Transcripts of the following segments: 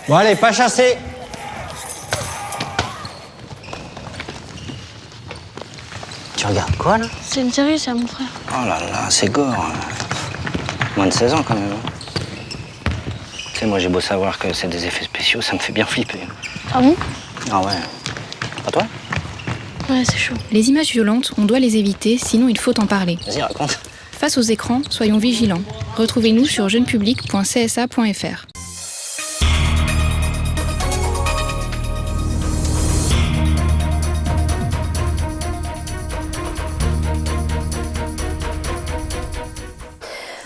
Bon allez, pas chasser. Tu regardes quoi là? C'est une série, ça, mon frère. Oh là là, c'est gore. Moins de 16 ans quand même. Tu sais, moi j'ai beau savoir que c'est des effets spéciaux, ça me fait bien flipper. Ah bon? Ah ouais. Pas toi? Ouais, c'est chaud. Les images violentes, on doit les éviter, sinon il faut en parler. Vas-y, raconte. Face aux écrans, soyons vigilants. Retrouvez-nous sur jeunepublic.csa.fr.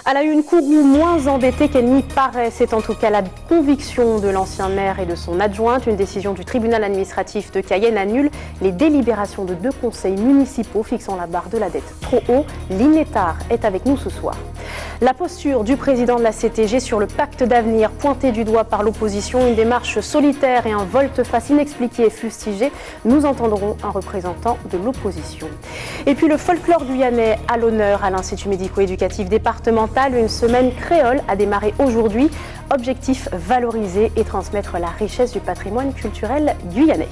À la une, Kourou moins embêtée qu'elle n'y paraît. C'est en tout cas la conviction de l'ancien maire et de son adjointe. Une décision du tribunal administratif de Cayenne annule les délibérations de 2 conseils municipaux fixant la barre de la dette trop haut. Lynn Létard est avec nous ce soir. La posture du président de la CTG sur le pacte d'avenir, pointé du doigt par l'opposition, une démarche solitaire et un volte-face inexpliqué et fustigé. Nous entendrons un représentant de l'opposition. Et puis le folklore guyanais à l'honneur à l'Institut médico-éducatif départemental. Une semaine créole a démarré aujourd'hui. Objectif, valoriser et transmettre la richesse du patrimoine culturel guyanais.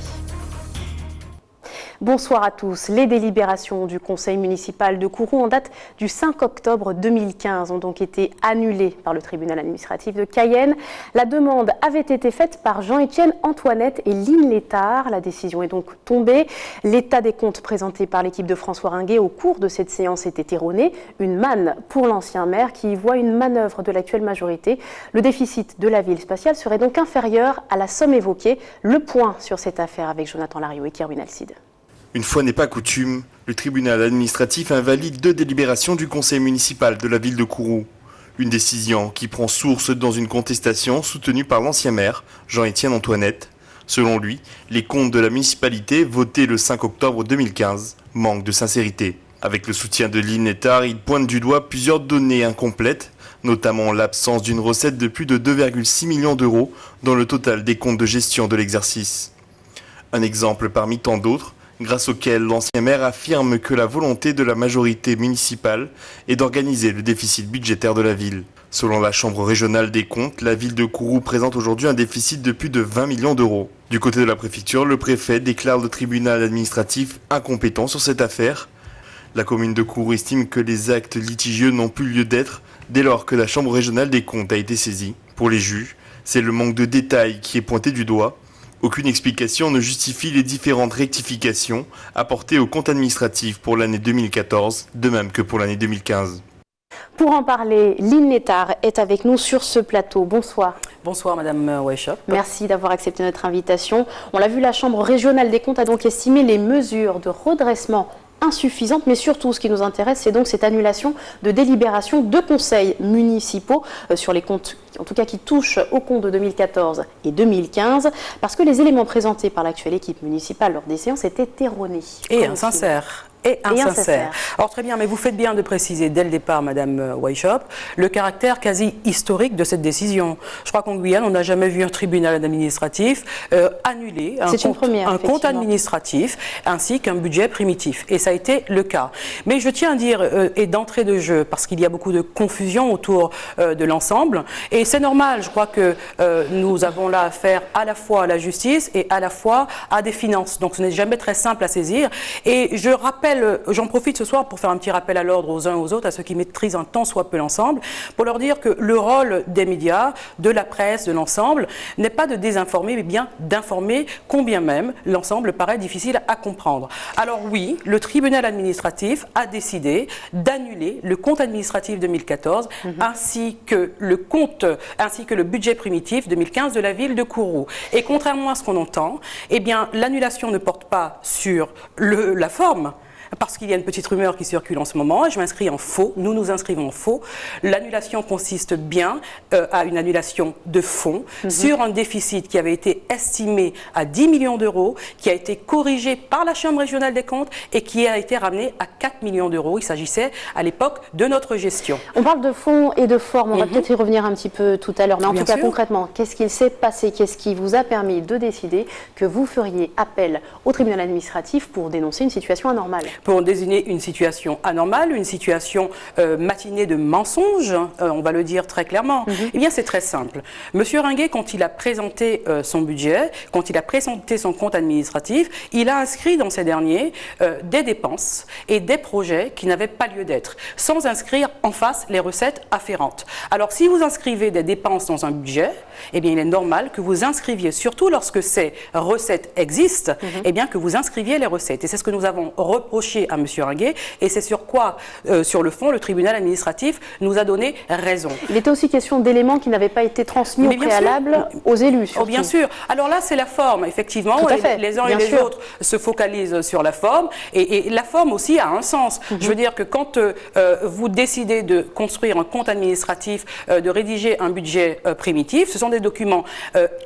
Bonsoir à tous. Les délibérations du conseil municipal de Kourou en date du 5 octobre 2015 ont donc été annulées par le tribunal administratif de Cayenne. La demande avait été faite par Jean-Étienne Antoinette et Lynn Létard. La décision est donc tombée. L'état des comptes présenté par l'équipe de François Ringuet au cours de cette séance était erroné. Une manne pour l'ancien maire qui y voit une manœuvre de l'actuelle majorité. Le déficit de la ville spatiale serait donc inférieur à la somme évoquée. Le point sur cette affaire avec Jonathan Lariot et Kerwin Alcide. Une fois n'est pas coutume, le tribunal administratif invalide 2 délibérations du conseil municipal de la ville de Kourou. Une décision qui prend source dans une contestation soutenue par l'ancien maire, Jean-Étienne Antoinette. Selon lui, les comptes de la municipalité votés le 5 octobre 2015 manquent de sincérité. Avec le soutien de Lynn Létard, il pointe du doigt plusieurs données incomplètes, notamment l'absence d'une recette de plus de 2,6 millions d'euros dans le total des comptes de gestion de l'exercice. Un exemple parmi tant d'autres, grâce auquel l'ancien maire affirme que la volonté de la majorité municipale est d'organiser le déficit budgétaire de la ville. Selon la Chambre régionale des comptes, la ville de Kourou présente aujourd'hui un déficit de plus de 20 millions d'euros. Du côté de la préfecture, le préfet déclare le tribunal administratif incompétent sur cette affaire. La commune de Kourou estime que les actes litigieux n'ont plus lieu d'être dès lors que la Chambre régionale des comptes a été saisie. Pour les juges, c'est le manque de détails qui est pointé du doigt. Aucune explication ne justifie les différentes rectifications apportées au compte administratif pour l'année 2014, de même que pour l'année 2015. Pour en parler, Lynn Létard est avec nous sur ce plateau. Bonsoir. Bonsoir Madame Weishop. Merci d'avoir accepté notre invitation. On l'a vu, la Chambre régionale des comptes a donc estimé les mesures de redressement insuffisantes, mais surtout ce qui nous intéresse, c'est donc cette annulation de délibération de conseils municipaux sur les comptes, en tout cas qui touchent aux comptes de 2014 et 2015, parce que les éléments présentés par l'actuelle équipe municipale lors des séances étaient erronés. Et insincères. Et insincère. Alors très bien, mais vous faites bien de préciser dès le départ, Madame Weishop, le caractère quasi historique de cette décision. Je crois qu'en Guyane, on n'a jamais vu un tribunal administratif annuler un compte administratif ainsi qu'un budget primitif. Et ça a été le cas. Mais je tiens à dire, et d'entrée de jeu, parce qu'il y a beaucoup de confusion autour de l'ensemble, et c'est normal, je crois que nous avons là affaire à la fois à la justice et à la fois à des finances. Donc ce n'est jamais très simple à saisir. Et je rappelle, j'en profite ce soir pour faire un petit rappel à l'ordre aux uns aux autres, à ceux qui maîtrisent un tant soit peu l'ensemble, pour leur dire que le rôle des médias, de la presse, de l'ensemble, n'est pas de désinformer, mais bien d'informer, combien même l'ensemble paraît difficile à comprendre. Alors oui, le tribunal administratif a décidé d'annuler le compte administratif 2014 ainsi que le budget primitif 2015 de la ville de Kourou. Et contrairement à ce qu'on entend, eh bien l'annulation ne porte pas sur la forme, parce qu'il y a une petite rumeur qui circule en ce moment, et je m'inscris en faux, nous nous inscrivons en faux. L'annulation consiste bien à une annulation de fonds sur un déficit qui avait été estimé à 10 millions d'euros, qui a été corrigé par la Chambre régionale des comptes et qui a été ramené à 4 millions d'euros. Il s'agissait à l'époque de notre gestion. On parle de fonds et de forme, on va peut-être y revenir un petit peu tout à l'heure, mais en tout cas concrètement, qu'est-ce qu'il s'est passé? Qu'est-ce qui vous a permis de décider que vous feriez appel au tribunal administratif pour dénoncer une situation anormale? pour désigner une situation anormale, une situation matinée de mensonges, on va le dire très clairement. Eh bien, c'est très simple. Monsieur Ringuet, quand il a présenté son budget, quand il a présenté son compte administratif, il a inscrit dans ces derniers des dépenses et des projets qui n'avaient pas lieu d'être, sans inscrire en face les recettes afférentes. Alors, si vous inscrivez des dépenses dans un budget, eh bien, il est normal que vous inscriviez, surtout lorsque ces recettes existent, eh bien, que vous inscriviez les recettes. Et c'est ce que nous avons reproché à M. Ringuet, et c'est sur quoi, sur le fond, le tribunal administratif nous a donné raison. Il était aussi question d'éléments qui n'avaient pas été transmis au préalable aux élus, surtout. Oh, bien sûr. Alors là, c'est la forme, effectivement. Les uns et les autres se focalisent sur la forme, et la forme aussi a un sens. Je veux dire que quand vous décidez de construire un compte administratif, de rédiger un budget primitif, ce sont des documents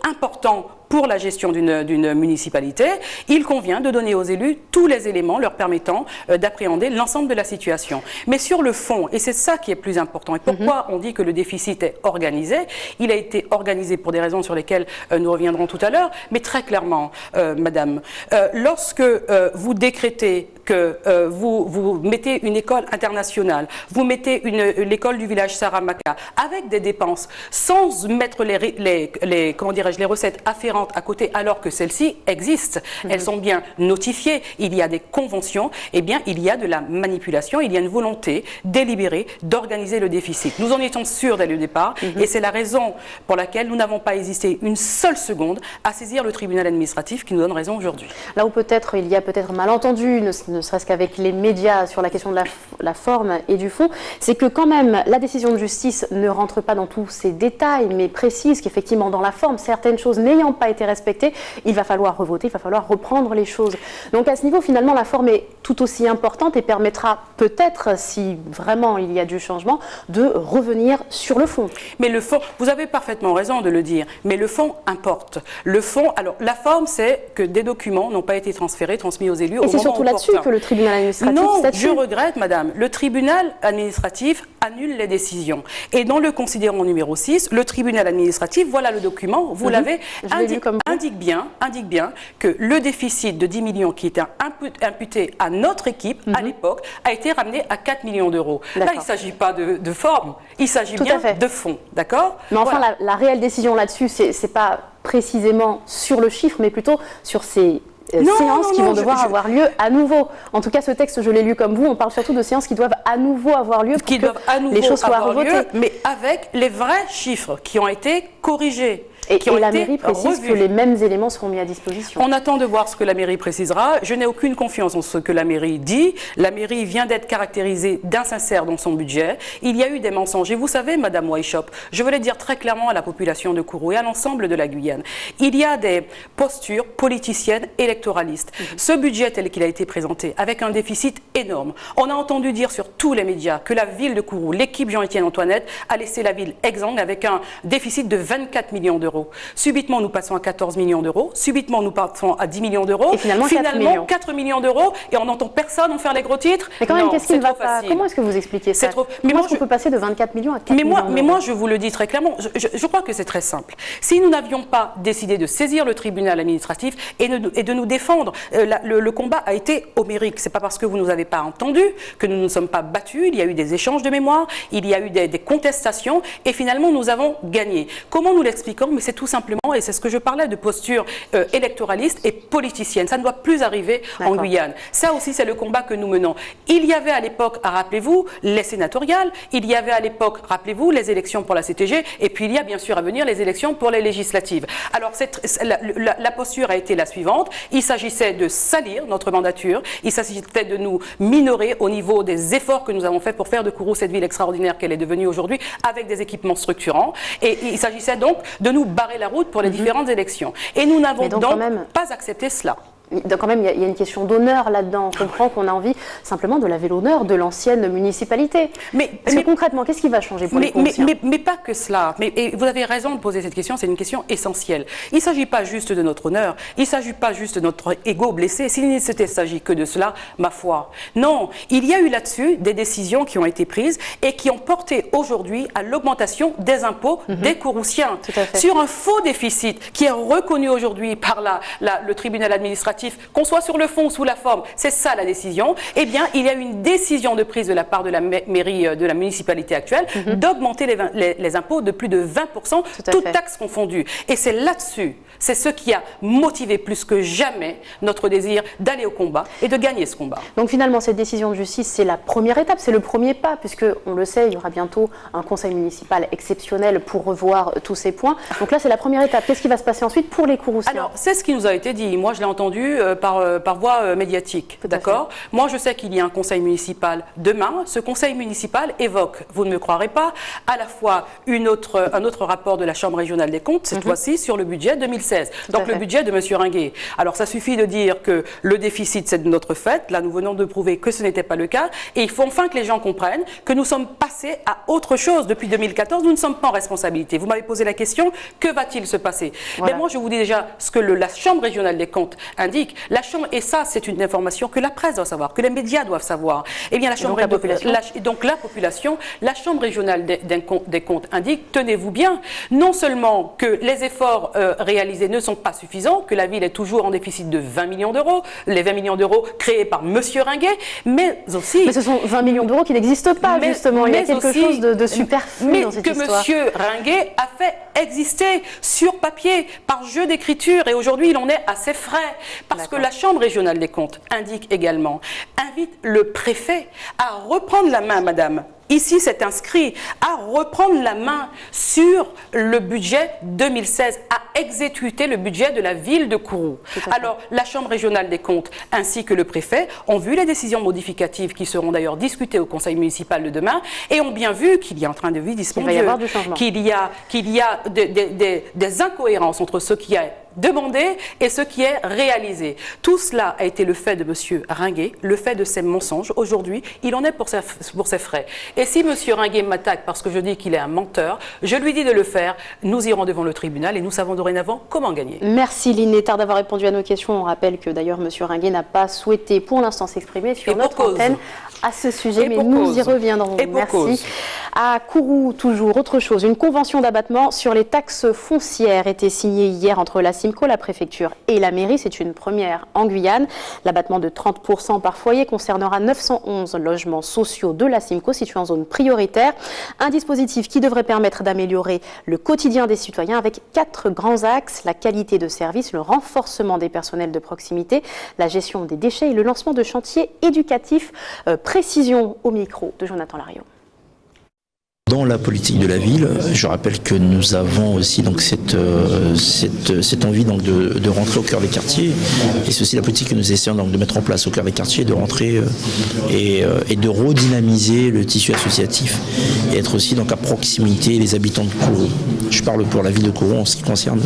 importants pour la gestion d'une municipalité, il convient de donner aux élus tous les éléments leur permettant d'appréhender l'ensemble de la situation. Mais sur le fond, et c'est ça qui est plus important, et pourquoi on dit que le déficit est organisé, il a été organisé pour des raisons sur lesquelles nous reviendrons tout à l'heure, mais très clairement, madame, lorsque vous décrétez que vous mettez une école internationale, vous mettez l'école du village Saramaka avec des dépenses sans mettre les recettes afférentes à côté alors que celles-ci existent, elles sont bien notifiées, il y a des conventions, eh bien il y a de la manipulation, il y a une volonté délibérée d'organiser le déficit. Nous en étions sûrs dès le départ et c'est la raison pour laquelle nous n'avons pas hésité une seule seconde à saisir le tribunal administratif qui nous donne raison aujourd'hui. Là où peut-être il y a peut-être malentendu, ne serait-ce qu'avec les médias sur la question de la forme et du fond, c'est que quand même la décision de justice ne rentre pas dans tous ces détails, mais précise qu'effectivement dans la forme, certaines choses n'ayant pas été respectées, il va falloir revoter, il va falloir reprendre les choses. Donc à ce niveau, finalement, la forme est tout aussi importante et permettra peut-être, si vraiment il y a du changement, de revenir sur le fond. Mais le fond, vous avez parfaitement raison de le dire, mais le fond importe. Le fond, alors la forme, c'est que des documents n'ont pas été transmis aux élus au moment opportun. Et c'est surtout là-dessus que le tribunal administratif statue. Je regrette, madame, le tribunal administratif annule les décisions. Et dans le considérant numéro 6, le tribunal administratif, voilà le document, vous l'avez, indique bien que le déficit de 10 millions qui était imputé à notre équipe à l'époque a été ramené à 4 millions d'euros. Là, il ne s'agit pas de forme, il s'agit bien de fond, d'accord? Mais enfin, la réelle décision là-dessus, c'est pas précisément sur le chiffre, mais plutôt sur ces séances qui vont devoir avoir lieu à nouveau. En tout cas, ce texte, je l'ai lu comme vous, on parle surtout de séances qui doivent à nouveau avoir lieu pour que les choses soient revotées. Mais avec les vrais chiffres qui ont été corrigés. Et la mairie précise que les mêmes éléments seront mis à disposition. On attend de voir ce que la mairie précisera. Je n'ai aucune confiance en ce que la mairie dit. La mairie vient d'être caractérisée d'insincère dans son budget. Il y a eu des mensonges. Et vous savez, Madame Weishaupt, je veux le dire très clairement à la population de Kourou et à l'ensemble de la Guyane, il y a des postures politiciennes électoralistes. Ce budget tel qu'il a été présenté, avec un déficit énorme, on a entendu dire sur tous les médias que la ville de Kourou, l'équipe Jean-Étienne Antoinette, a laissé la ville exsangue avec un déficit de 24 millions d'euros. Subitement, nous passons à 14 millions d'euros. Subitement, nous passons à 10 millions d'euros. Et finalement 4 millions d'euros. Et on n'entend personne en faire les gros titres. Mais quand même, qu'est-ce qui ne va pas? Comment est-ce que vous expliquez ça? Comment est-ce qu'on peut passer de 24 millions à 4 millions? Mais moi, je vous le dis très clairement. Je crois que c'est très simple. Si nous n'avions pas décidé de saisir le tribunal administratif et de nous défendre, le combat a été homérique. C'est pas parce que vous ne nous avez pas entendus que nous ne nous sommes pas battus. Il y a eu des échanges de mémoire. Il y a eu des contestations. Et finalement, nous avons gagné. Comment nous l'expliquons? Mais c'est tout simplement, et c'est ce que je parlais de posture électoraliste et politicienne. Ça ne doit plus arriver en Guyane. Ça aussi, c'est le combat que nous menons. Il y avait à l'époque, rappelez-vous, les sénatoriales, il y avait à l'époque, rappelez-vous, les élections pour la CTG, et puis il y a bien sûr à venir les élections pour les législatives. Alors, la posture a été la suivante. Il s'agissait de salir notre mandature, il s'agissait de nous minorer au niveau des efforts que nous avons faits pour faire de Kourou cette ville extraordinaire qu'elle est devenue aujourd'hui, avec des équipements structurants. Et il s'agissait donc de nous barrer la route pour les différentes élections. Et nous n'avons donc pas accepté cela. Donc quand même, il y a une question d'honneur là-dedans. On comprend qu'on a envie simplement de laver l'honneur de l'ancienne municipalité. Mais concrètement, qu'est-ce qui va changer pour les Kourrousiens? mais pas que cela. Et vous avez raison de poser cette question, c'est une question essentielle. Il ne s'agit pas juste de notre honneur, il ne s'agit pas juste de notre ego blessé. S'il ne s'agit que de cela, ma foi. Non, il y a eu là-dessus des décisions qui ont été prises et qui ont porté aujourd'hui à l'augmentation des impôts des Kourrousiens. Sur un faux déficit qui est reconnu aujourd'hui par le tribunal administratif administratif, qu'on soit sur le fond ou sous la forme, c'est ça la décision, eh bien, il y a une décision de prise de la part de la mairie, de la municipalité actuelle, d'augmenter les impôts de plus de 20%, toutes taxes confondues. Et c'est là-dessus, c'est ce qui a motivé plus que jamais notre désir d'aller au combat et de gagner ce combat. Donc finalement, cette décision de justice, c'est la première étape, c'est le premier pas, puisque, on le sait, il y aura bientôt un conseil municipal exceptionnel pour revoir tous ces points. Donc là, c'est la première étape. Qu'est-ce qui va se passer ensuite pour les Kouroussiens? Alors, c'est ce qui nous a été dit. Moi, je l'ai entendu par voie médiatique. D'accord? Moi, je sais qu'il y a un conseil municipal demain. Ce conseil municipal évoque, vous ne me croirez pas, à la fois un autre rapport de la Chambre régionale des comptes, cette fois-ci, sur le budget 2016. Donc, le budget de M. Ringuet. Alors, ça suffit de dire que le déficit, c'est de notre fait. Là, nous venons de prouver que ce n'était pas le cas. Et il faut enfin que les gens comprennent que nous sommes passés à autre chose. Depuis 2014, nous ne sommes pas en responsabilité. Vous m'avez posé la question, que va-t-il se passer? Mais moi, je vous dis déjà ce que la Chambre régionale des comptes indique. La Chambre, et ça, c'est une information que la presse doit savoir, que les médias doivent savoir. Eh bien, la Chambre la Chambre régionale des comptes indique, tenez-vous bien, non seulement que les efforts réalisés ne sont pas suffisants, que la ville est toujours en déficit de 20 millions d'euros, les 20 millions d'euros créés par M. Ringuet, mais aussi... Mais ce sont 20 millions d'euros qui n'existent pas, justement. Il y a quelque chose de superflu dans cette histoire. Mais que M. Ringuet a fait exister sur papier, par jeu d'écriture, et aujourd'hui il en est à ses frais, parce que la Chambre régionale des comptes invite le préfet à reprendre la main, madame. Ici, c'est inscrit à reprendre la main sur le budget 2016, à exécuter le budget de la ville de Kourou. Alors, la Chambre régionale des comptes ainsi que le préfet ont vu les décisions modificatives qui seront d'ailleurs discutées au conseil municipal de demain et ont bien vu qu'il y a un train de vie dispendieux, qu'il y a des incohérences entre ce qui est demandé et ce qui est réalisé. Tout cela a été le fait de M. Ringuet, le fait de ses mensonges. Aujourd'hui, il en est pour ses frais. Et si M. Ringuet m'attaque parce que je dis qu'il est un menteur, je lui dis de le faire. Nous irons devant le tribunal et nous savons dorénavant comment gagner. Merci Lynn Nettard d'avoir répondu à nos questions. On rappelle que d'ailleurs M. Ringuet n'a pas souhaité pour l'instant s'exprimer sur notre antenne à ce sujet, mais nous y reviendrons. Merci. À Kourou, toujours autre chose. Une convention d'abattement sur les taxes foncières était signée hier entre la CIMCO, la préfecture et la mairie. C'est une première en Guyane. L'abattement de 30% par foyer concernera 911 logements sociaux de la CIMCO situés en zone prioritaire. Un dispositif qui devrait permettre d'améliorer le quotidien des citoyens avec 4 grands axes: la qualité de service, le renforcement des personnels de proximité, la gestion des déchets et le lancement de chantiers éducatifs. Précision au micro de Jonathan Lariot. Dans la politique de la ville, je rappelle que nous avons aussi donc cette envie donc de rentrer au cœur des quartiers, et c'est aussi la politique que nous essayons donc de mettre en place au cœur des quartiers, de rentrer et de redynamiser le tissu associatif et être aussi donc à proximité des habitants de Kourou. Je parle pour la ville de Kourou en ce qui concerne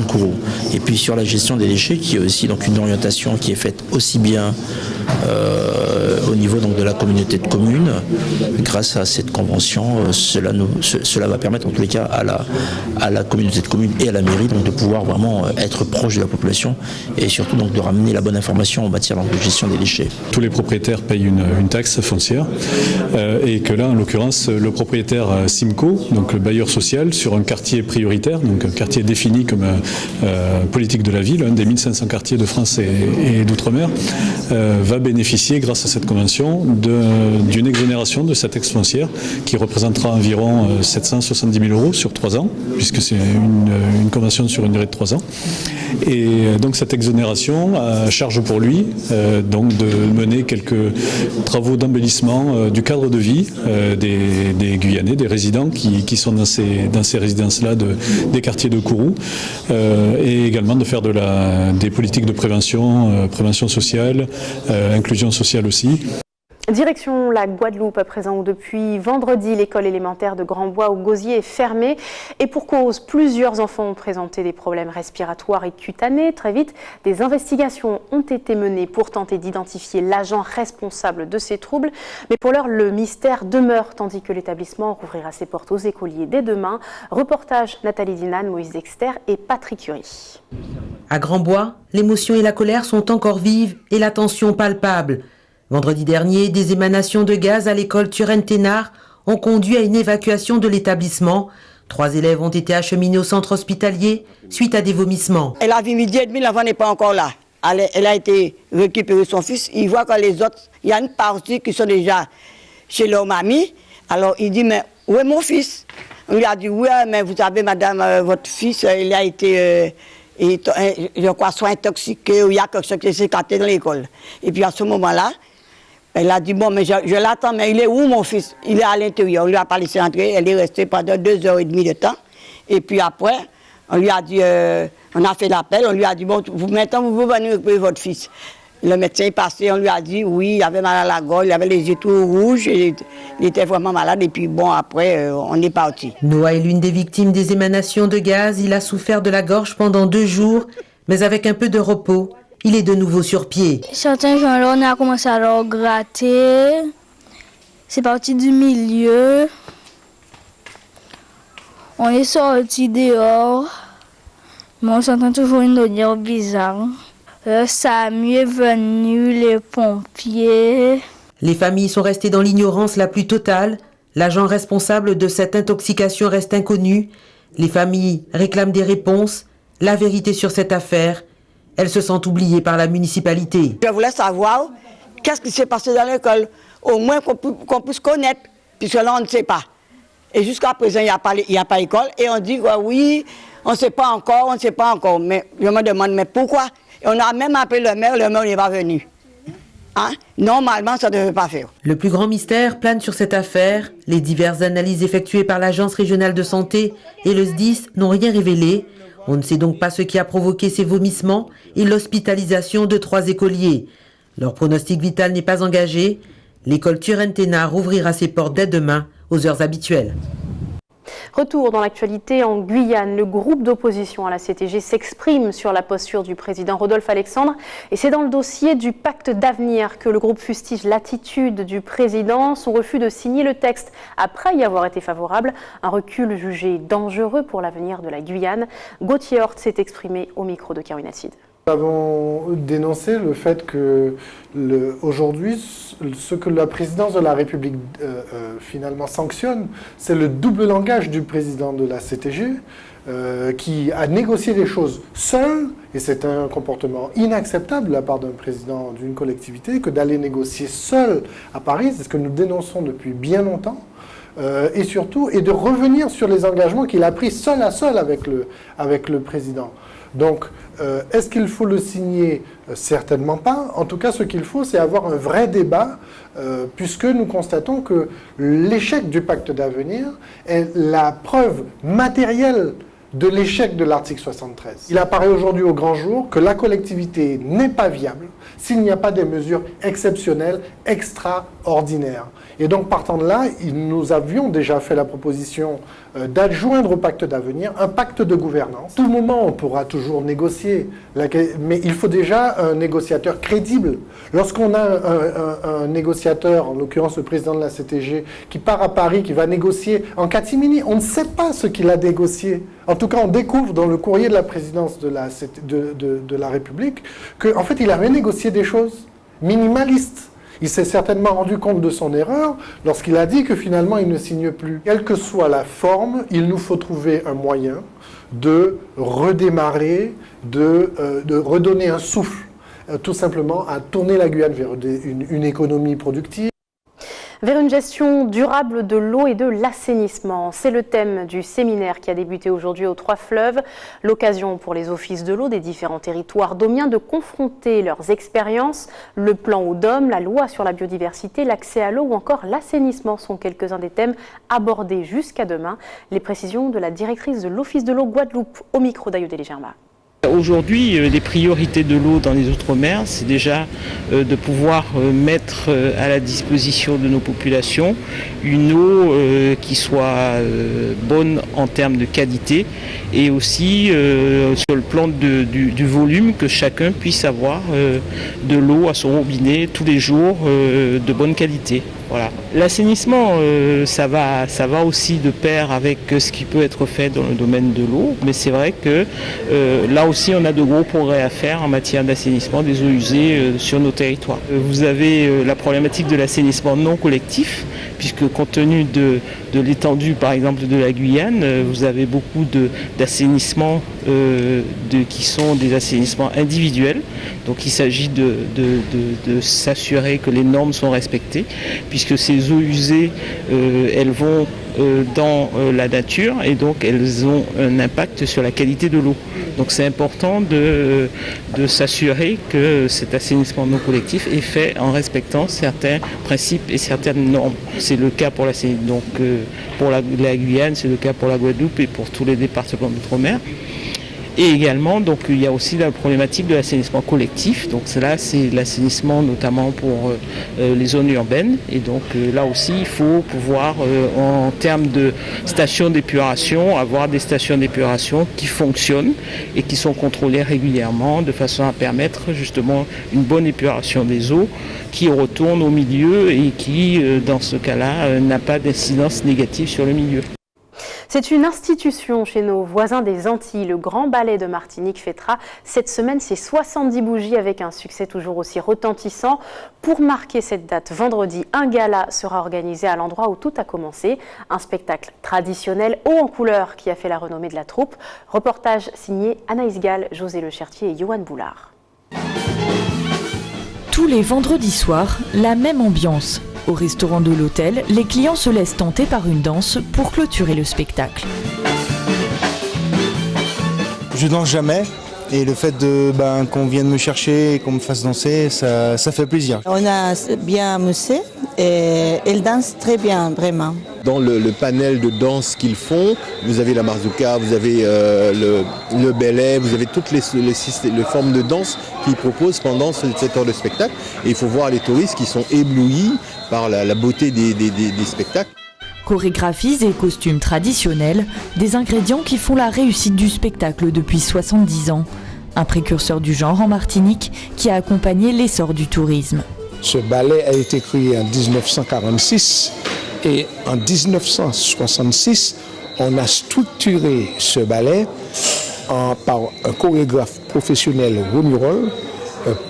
Kourou. Et puis sur la gestion des déchets, qui est aussi donc une orientation qui est faite aussi bien au niveau donc de la communauté de communes. Grâce à cette convention, cela va permettre en tous les cas à la communauté de communes et à la mairie donc de pouvoir vraiment être proche de la population et surtout donc de ramener la bonne information en matière de gestion des déchets. Tous les propriétaires payent une taxe foncière et que là en l'occurrence le propriétaire CIMCO, donc le bailleur social sur un quartier prioritaire, donc un quartier défini comme politique de la ville, un des 1500 quartiers de France et d'outre-mer, va bénéficier grâce à cette convention d'une exonération de sa taxe foncière qui représentera environ 770 000 euros sur 3 ans, puisque c'est une convention sur une durée de 3 ans. Et donc cette exonération charge pour lui donc de mener quelques travaux d'embellissement du cadre de vie des Guyanais, des résidents qui sont dans ces résidences-là des quartiers de Kourou, et également de faire des politiques de prévention sociale, inclusion sociale aussi. Direction la Guadeloupe, à présent, où depuis vendredi, l'école élémentaire de Grand-Bois au Gosier est fermée. Et pour cause, plusieurs enfants ont présenté des problèmes respiratoires et cutanés. Très vite, des investigations ont été menées pour tenter d'identifier l'agent responsable de ces troubles. Mais pour l'heure, le mystère demeure, tandis que l'établissement rouvrira ses portes aux écoliers dès demain. Reportage Nathalie Dinan, Moïse Dexter et Patrick Curie. À Grand-Bois, l'émotion et la colère sont encore vives et la tension palpable. Vendredi dernier, des émanations de gaz à l'école Turenne-Thénard ont conduit à une évacuation de l'établissement. 3 élèves ont été acheminés au centre hospitalier suite à des vomissements. Elle a vu midi et demi, l'enfant n'est pas encore là. elle a été récupérer son fils. Il voit que les autres, il y a une partie qui sont déjà chez leur mamie. Alors il dit, mais où est mon fils? On lui a dit, oui, mais vous savez, madame, votre fils, il a été, je crois, soit intoxiqué, ou il y a quelque chose qui s'est éclaté dans l'école. Et puis à ce moment-là, elle a dit, bon, mais je l'attends, mais il est où mon fils? Il est à l'intérieur. On lui a pas laissé entrer. Elle est restée pendant 2h30 de temps. Et puis après, on lui a dit, on a fait l'appel, on lui a dit, bon, maintenant vous venez récupérer votre fils. Le médecin est passé, on lui a dit, oui, il avait mal à la gorge, il avait les yeux tout rouges, il était vraiment malade. Et puis bon, après, on est parti. Noah est l'une des victimes des émanations de gaz. Il a souffert de la gorge pendant 2 jours, mais avec un peu de repos, il est de nouveau sur pied. Certains jours-là, on a commencé à leur gratter. C'est parti du milieu. On est sorti dehors, mais on s'entend toujours une odeur bizarre. SAMU est venu, les pompiers. Les familles sont restées dans l'ignorance la plus totale. L'agent responsable de cette intoxication reste inconnu. Les familles réclament des réponses, la vérité sur cette affaire. Elles se sentent oubliées par la municipalité. Je voulais savoir qu'est-ce qui s'est passé dans l'école, au moins qu'on puisse connaître, puisque là on ne sait pas. Et jusqu'à présent, il n'y a pas d'école. Et on dit, oui, on ne sait pas encore, Mais je me demande, mais pourquoi? Et on a même appelé le maire n'est pas venu. Hein? Normalement, ça ne devait pas faire. Le plus grand mystère plane sur cette affaire. Les diverses analyses effectuées par l'Agence régionale de santé et le SDIS n'ont rien révélé. On ne sait donc pas ce qui a provoqué ces vomissements et l'hospitalisation de 3 écoliers. Leur pronostic vital n'est pas engagé. L'école Turenne-Thénard ouvrira ses portes dès demain aux heures habituelles. Retour dans l'actualité en Guyane. Le groupe d'opposition à la CTG s'exprime sur la posture du président Rodolphe Alexandre. Et c'est dans le dossier du pacte d'avenir que le groupe fustige l'attitude du président, son refus de signer le texte après y avoir été favorable. Un recul jugé dangereux pour l'avenir de la Guyane. Gauthier Hort s'est exprimé au micro de Caroline Acide. Nous avons dénoncé le fait que aujourd'hui, ce que la présidence de la République finalement sanctionne, c'est le double langage du président de la CTG qui a négocié les choses seul, et c'est un comportement inacceptable de la part d'un président d'une collectivité que d'aller négocier seul à Paris, c'est ce que nous dénonçons depuis bien longtemps. Et surtout, et de revenir sur les engagements qu'il a pris seul à seul avec le président. Donc, est-ce qu'il faut le signer? Certainement pas. En tout cas, ce qu'il faut, c'est avoir un vrai débat, puisque nous constatons que l'échec du pacte d'avenir est la preuve matérielle de l'échec de l'article 73. Il apparaît aujourd'hui au grand jour que la collectivité n'est pas viable s'il n'y a pas des mesures exceptionnelles, extraordinaires. Et donc, partant de là, nous avions déjà fait la proposition d'adjoindre au pacte d'avenir un pacte de gouvernance. À tout moment, on pourra toujours négocier, mais il faut déjà un négociateur crédible. Lorsqu'on a un négociateur, en l'occurrence le président de la CTG, qui part à Paris, qui va négocier en catimini, on ne sait pas ce qu'il a négocié. En tout cas, on découvre dans le courrier de la présidence de la République qu'en fait, il avait négocié des choses minimalistes. Il s'est certainement rendu compte de son erreur lorsqu'il a dit que finalement il ne signe plus. Quelle que soit la forme, il nous faut trouver un moyen de redémarrer, de redonner un souffle, tout simplement à tourner la Guyane vers une économie productive. Vers une gestion durable de l'eau et de l'assainissement. C'est le thème du séminaire qui a débuté aujourd'hui aux 3 fleuves. L'occasion pour les offices de l'eau des différents territoires d'Omiens de confronter leurs expériences. Le plan Eau-Dôme, la loi sur la biodiversité, l'accès à l'eau ou encore l'assainissement sont quelques-uns des thèmes abordés jusqu'à demain. Les précisions de la directrice de l'Office de l'eau Guadeloupe au micro d'Ayodele Germa. Aujourd'hui, les priorités de l'eau dans les Outre-mer, c'est déjà de pouvoir mettre à la disposition de nos populations une eau qui soit bonne en termes de qualité et aussi sur le plan du volume, que chacun puisse avoir de l'eau à son robinet tous les jours de bonne qualité. Voilà. L'assainissement, ça va aussi de pair avec ce qui peut être fait dans le domaine de l'eau, mais c'est vrai que là aussi on a de gros progrès à faire en matière d'assainissement des eaux usées sur nos territoires. Vous avez la problématique de l'assainissement non collectif, puisque compte tenu de l'étendue par exemple de la Guyane, vous avez beaucoup d'assainissement qui sont des assainissements individuels. Donc il s'agit de s'assurer que les normes sont respectées, puisque ces eaux usées, elles vont dans la nature et donc elles ont un impact sur la qualité de l'eau. Donc c'est important de s'assurer que cet assainissement non collectif est fait en respectant certains principes et certaines normes. C'est le cas pour donc pour la Guyane, c'est le cas pour la Guadeloupe et pour tous les départements d'outre-mer. Et également, donc, il y a aussi la problématique de l'assainissement collectif. Donc là, c'est l'assainissement notamment pour les zones urbaines. Et donc là aussi, il faut pouvoir, en termes de stations d'épuration, avoir des stations d'épuration qui fonctionnent et qui sont contrôlées régulièrement de façon à permettre justement une bonne épuration des eaux qui retourne au milieu et qui, dans ce cas-là, n'a pas d'incidence négative sur le milieu. C'est une institution chez nos voisins des Antilles. Le Grand Ballet de Martinique fêtera cette semaine ses 70 bougies avec un succès toujours aussi retentissant. Pour marquer cette date, vendredi, un gala sera organisé à l'endroit où tout a commencé. Un spectacle traditionnel haut en couleur qui a fait la renommée de la troupe. Reportage signé Anaïs Gall, José Lechertier et Yohan Boulard. Tous les vendredis soirs, la même ambiance. Au restaurant de l'hôtel, les clients se laissent tenter par une danse pour clôturer le spectacle. Je danse jamais et le fait qu'on vienne me chercher et qu'on me fasse danser, ça fait plaisir. On a bien amusé et ils dansent très bien, vraiment. Dans le panel de danse qu'ils font, vous avez la marzouka, vous avez le belay, vous avez toutes les formes de danse qu'ils proposent pendant cette heure de spectacle. Et il faut voir les touristes qui sont éblouis par la beauté des spectacles. Chorégraphies et costumes traditionnels, des ingrédients qui font la réussite du spectacle depuis 70 ans. Un précurseur du genre en Martinique qui a accompagné l'essor du tourisme. Ce ballet a été créé en 1946 et en 1966, on a structuré ce ballet par un chorégraphe professionnel Romuroll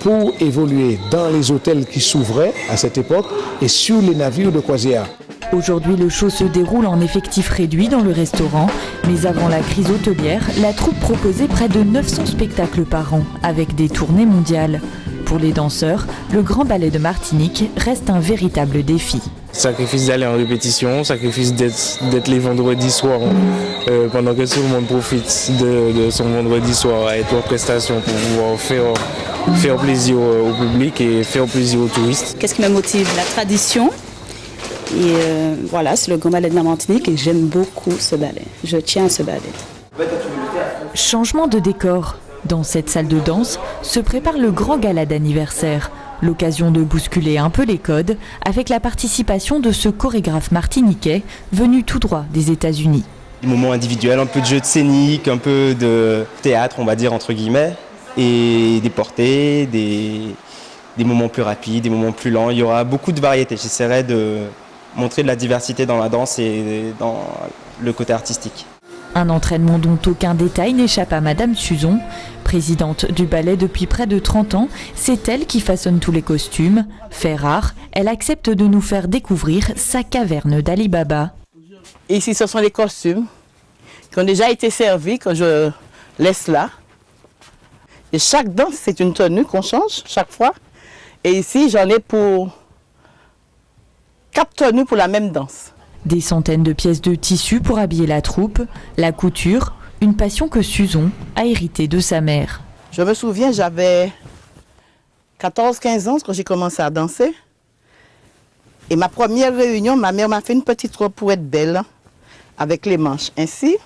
pour évoluer dans les hôtels qui s'ouvraient à cette époque et sur les navires de croisière. Aujourd'hui, le show se déroule en effectif réduit dans le restaurant, mais avant la crise hôtelière, la troupe proposait près de 900 spectacles par an, avec des tournées mondiales. Pour les danseurs, le Grand Ballet de Martinique reste un véritable défi. Sacrifice d'aller en répétition, sacrifice d'être les vendredis soirs, pendant que tout le monde profite de son vendredi soir à être en prestation pour pouvoir faire plaisir au public et faire plaisir aux touristes. Qu'est-ce qui me motive? La tradition. Et voilà, c'est le Grand Ballet de la Martinique et j'aime beaucoup ce ballet. Je tiens à ce ballet. Changement de décor. Dans cette salle de danse se prépare le grand gala d'anniversaire. L'occasion de bousculer un peu les codes avec la participation de ce chorégraphe martiniquais venu tout droit des États-Unis. Des moments individuels, un peu de jeu de scénique, un peu de théâtre, on va dire entre guillemets, et des portées, des moments plus rapides, des moments plus lents. Il y aura beaucoup de variétés. J'essaierai de montrer de la diversité dans la danse et dans le côté artistique. Un entraînement dont aucun détail n'échappe à Madame Suzon. Présidente du ballet depuis près de 30 ans, c'est elle qui façonne tous les costumes. Fait rare, elle accepte de nous faire découvrir sa caverne d'Ali Baba. Ici, ce sont les costumes qui ont déjà été servis, que je laisse là. Et chaque danse, c'est une tenue qu'on change chaque fois. Et ici, j'en ai pour 4 tenues pour la même danse. Des centaines de pièces de tissu pour habiller la troupe, la couture, une passion que Suzon a héritée de sa mère. Je me souviens, j'avais 14-15 ans quand j'ai commencé à danser. Et ma première réunion, ma mère m'a fait une petite robe pour être belle, avec les manches ainsi,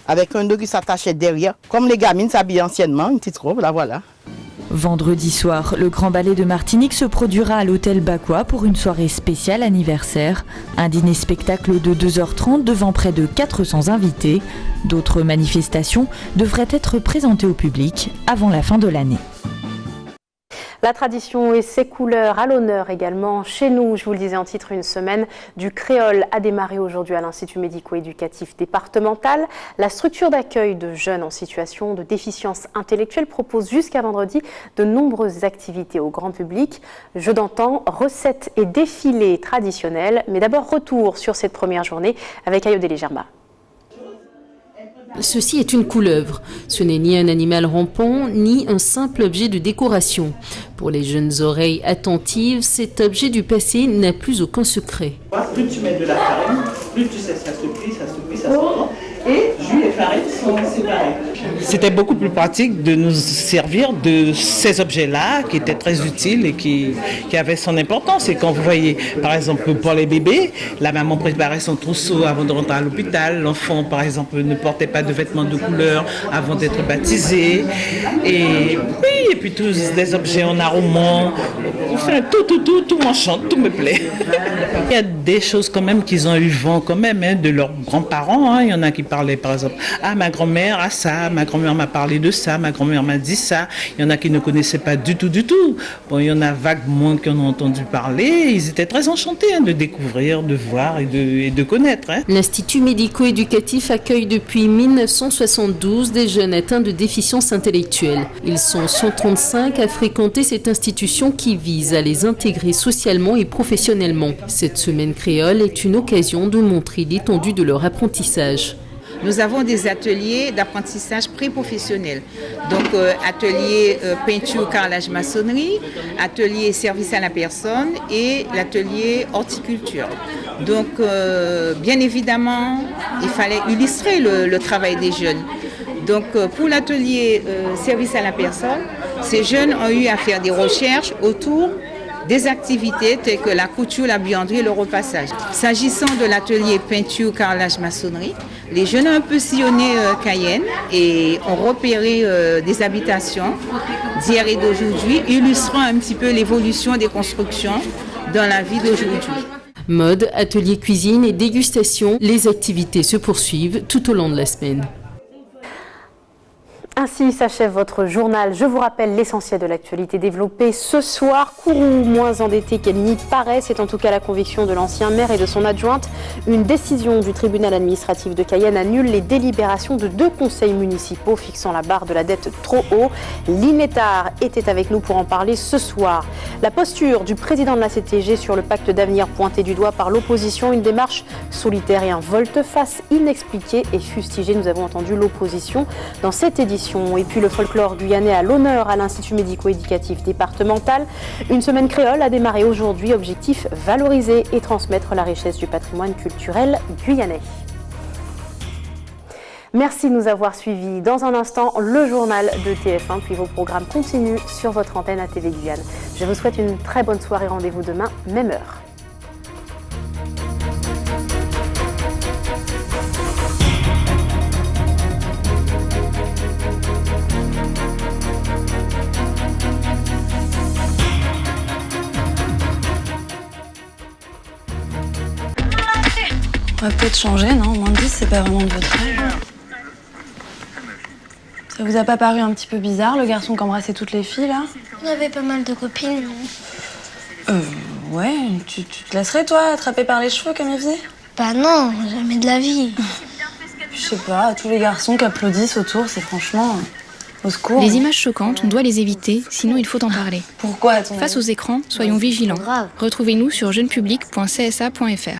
avec un nœud qui s'attachait derrière, comme les gamines s'habillaient anciennement, une petite robe, là voilà. Vendredi soir, le Grand Ballet de Martinique se produira à l'hôtel Bakwa pour une soirée spéciale anniversaire. Un dîner-spectacle de 2h30 devant près de 400 invités. D'autres manifestations devraient être présentées au public avant la fin de l'année. La tradition et ses couleurs à l'honneur également chez nous. Je vous le disais en titre, une semaine du créole a démarré aujourd'hui à l'Institut médico-éducatif départemental. La structure d'accueil de jeunes en situation de déficience intellectuelle propose jusqu'à vendredi de nombreuses activités au grand public. Jeux d'antan, recettes et défilés traditionnels. Mais d'abord, retour sur cette première journée avec Ayodele Germa. Ceci est une couleuvre. Ce n'est ni un animal rampant, ni un simple objet de décoration. Pour les jeunes oreilles attentives, cet objet du passé n'a plus aucun secret. Plus tu mets de la farine, plus tu sais ça se plie, ça se prend. Et jus et farine sont séparés. C'était beaucoup plus pratique de nous servir de ces objets-là qui étaient très utiles et qui avaient son importance. Et quand vous voyez, par exemple, pour les bébés, la maman préparait son trousseau avant de rentrer à l'hôpital. L'enfant, par exemple, ne portait pas de vêtements de couleur avant d'être baptisé. Et oui, et puis tous des objets en aromant. Enfin, tout m'enchante, tout me plaît. Il y a des choses quand même qu'ils ont eu vent quand même de leurs grands-parents. Il y en a qui parlaient par exemple, ma grand-mère a ça, ma grand-mère m'a parlé de ça, ma grand-mère m'a dit ça. Il y en a qui ne connaissaient pas du tout. Bon, il y en a vaguement qui en ont entendu parler. Ils étaient très enchantés de découvrir, de voir et de connaître. L'Institut médico-éducatif accueille depuis 1972 des jeunes atteints de déficience intellectuelle. Ils sont 135 à fréquenter cette institution qui vise à les intégrer socialement et professionnellement. Cette semaine créole est une occasion de montrer l'étendue de leur apprentissage. Nous avons des ateliers d'apprentissage pré-professionnel. Donc, atelier peinture, carrelage, maçonnerie, atelier service à la personne et l'atelier horticulture. Donc, bien évidemment, il fallait illustrer le travail des jeunes. Donc, pour l'atelier service à la personne, ces jeunes ont eu à faire des recherches autour des activités telles que la couture, la buanderie et le repassage. S'agissant de l'atelier peinture, carrelage, maçonnerie, les jeunes ont un peu sillonné Cayenne et ont repéré des habitations d'hier et d'aujourd'hui, illustrant un petit peu l'évolution des constructions dans la vie d'aujourd'hui. Mode, atelier cuisine et dégustation, les activités se poursuivent tout au long de la semaine. Ainsi s'achève votre journal. Je vous rappelle l'essentiel de l'actualité développée ce soir. Kourou, moins endetté qu'elle n'y paraît, c'est en tout cas la conviction de l'ancien maire et de son adjointe. Une décision du tribunal administratif de Cayenne annule les délibérations de 2 conseils municipaux fixant la barre de la dette trop haut. Linétard était avec nous pour en parler ce soir. La posture du président de la CTG sur le pacte d'avenir pointé du doigt par l'opposition, une démarche solitaire et un volte-face inexpliqué et fustigé. Nous avons entendu l'opposition dans cette édition. Et puis le folklore guyanais à l'honneur à l'Institut médico-éducatif départemental. Une semaine créole a démarré aujourd'hui. Objectif, valoriser et transmettre la richesse du patrimoine culturel guyanais. Merci de nous avoir suivis. Dans un instant, le journal de TF1, puis vos programmes continuent sur votre antenne à TV Guyane. Je vous souhaite une très bonne soirée. Rendez-vous demain, même heure. On va peut-être changer, non? Moins de 10, c'est pas vraiment de votre âge. Ça vous a pas paru un petit peu bizarre, le garçon qui embrassait toutes les filles, là? On avait pas mal de copines, non? Ouais, tu te laisserais, toi, attraper par les cheveux comme il faisait? Bah non, jamais de la vie. Je sais pas, tous les garçons qui applaudissent autour, c'est franchement... Au secours. Les images choquantes, on doit les éviter, sinon il faut en parler. Pourquoi, à ton Face aux écrans, soyons vigilants. Retrouvez-nous sur jeunepublic.csa.fr.